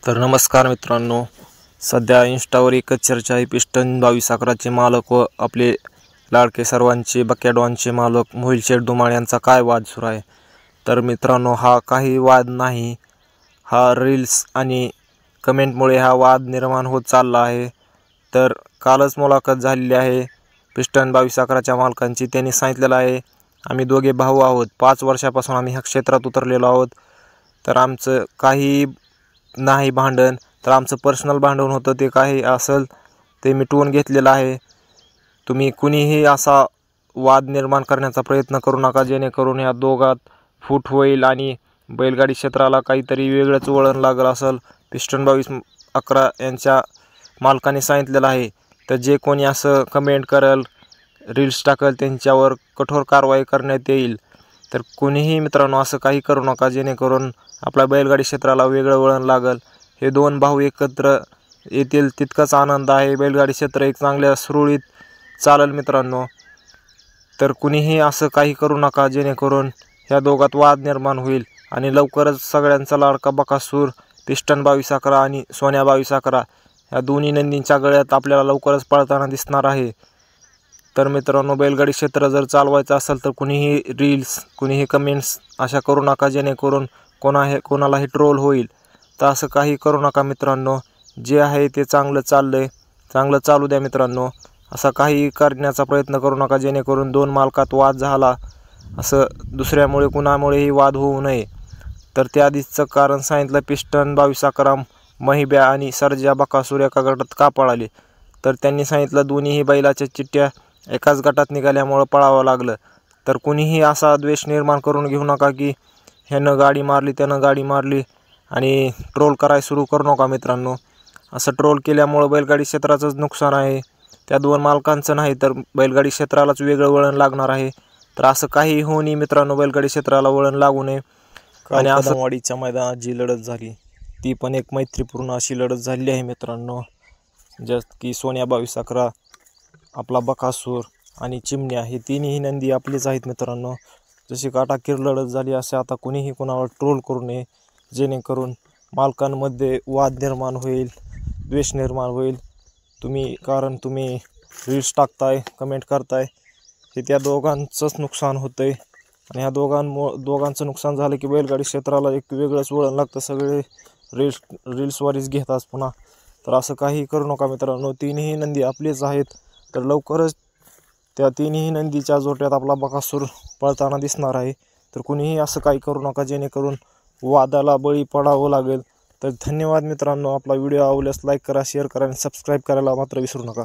तर नमस्कार मित्रांनो, सध्या इंस्टावर एकच चर्चा आहे. पिस्टन 2211चे मालक व आपले लाडके सर्वांचे बकॅडॉनचे मालक मोहिल शेठ धुमाळ यांचा काय वाद सुरू आहे. तर मित्रांनो, हा काही वाद नाही, हा रील्स आणि कमेंटमुळे हा वाद निर्माण होत चालला आहे. तर कालच मुलाखत झालेली आहे पिस्टन 2211च्या मालकांची. त्यांनी सांगितलेलं आहे, आम्ही दोघे भाऊ आहोत, 5 वर्षापासून आम्ही ह्या क्षेत्रात उतरलेलो आहोत. तर आमचं काही नाही भांडण, तर आमचं पर्सनल भांडण होतं, ते काही असेल ते मिटवून घेतलेलं आहे. तुम्ही कुणीही असा वाद निर्माण करण्याचा प्रयत्न करू नका, जेणेकरून या दोघात फूट होईल आणि बैलगाडी क्षेत्राला काहीतरी वेगळंच वळण लागलं असेल. पिस्टन 2211 यांच्या मालकाने सांगितलेलं आहे. तर जे कोणी असं कमेंट करेल, रील्स टाकेल, त्यांच्यावर कठोर कारवाई करण्यात येईल. तर कोणीही मित्रांनो असं काही करू नका, जेणेकरून आपल्या बैलगाडी क्षेत्राला वेगळं वळण लागल. हे दोन भाऊ एकत्र येतील तितकाच आनंद आहे. बैलगाडी क्षेत्र एक चांगल्या सुरळीत चालेल मित्रांनो. तर कुणीही असं काही करू नका, जेणेकरून ह्या दोघात वाद निर्माण होईल आणि लवकरच सगळ्यांचा लाडका बकासूर पिस्टन 2211 आणि सोन्या 2211 ह्या दोन्ही नंदींच्या गळ्यात आपल्याला लवकरच पळताना दिसणार आहे. तर मित्रांनो, बैलगाडी क्षेत्र जर चालवायचं असेल तर कुणीही रील्स, कुणीही कमेंट्स अशा करू नका, जेणेकरून कोणालाही ट्रोल होईल. तर असं काही करू नका मित्रांनो. जे आहे ते चांगलं चाललंय, चांगलं चालू द्या मित्रांनो. असा काही करण्याचा प्रयत्न करू नका, जेणेकरून दोन मालकात वाद झाला असं दुसऱ्यामुळे कुणामुळेही वाद होऊ नये. तर त्याआधीचं कारण सांगितलं, पिस्टन 2211 महिब्या आणि सर्जा बकासूर एका गटात का पळाले. तर त्यांनी सांगितलं, दोन्हीही बैलाच्या चिठ्ठ्या एकाच गटात निघाल्यामुळं पळावं लागलं. तर कुणीही असा द्वेष निर्माण करून घेऊ नका की ह्यानं गाडी मारली, त्यानं गाडी मारली आणि ट्रोल करायला सुरू करू नका मित्रांनो. असं ट्रोल केल्यामुळं बैलगाडी क्षेत्राचंच नुकसान आहे, त्या दोन मालकांचं नाही, तर बैलगाडी क्षेत्रालाच वेगळं वळण लागणार आहे. तर असं काही होऊ नये मित्रांनो, बैलगाडी क्षेत्राला वळण लागू नये. आणि असं वाडीच्या मैदानात जी लढत झाली ती पण एक मैत्रीपूर्ण अशी लढत झाली आहे मित्रांनो. जस्ट की सोन्या 2211, आपला बकासूर आणि चिमण्या हे तिन्ही नंदी आपलेच आहेत मित्रांनो. जशी काटाकीर लढत झाली असे आता कुणीही कोणावर ट्रोल करू नये, जेणेकरून मालकांमध्ये वाद निर्माण होईल, द्वेष निर्माण होईल. कारण तुम्ही रील्स टाकताय, कमेंट करताय, हे त्या दोघांचंच नुकसान होतं आहे. आणि ह्या दोघांचं नुकसान झालं की बैलगाडी क्षेत्राला एक वेगळंच वळण लागतं. सगळे रील्सवारीच घेतात पुन्हा. तर असं काही करू नका मित्रांनो. तिन्ही नंदी आपलेच आहेत. तर लवकरच त्या तिन्ही नंदीच्या जोट्यात आपला बकासूर पळताना दिसणार आहे. तर कुणीही असं काही करू नका, जेणेकरून वादाला बळी पडावं लागेल. तर धन्यवाद मित्रांनो. आपला व्हिडिओ आवडल्यास लाईक करा, शेअर करा आणि सबस्क्राईब करायला मात्र विसरू नका.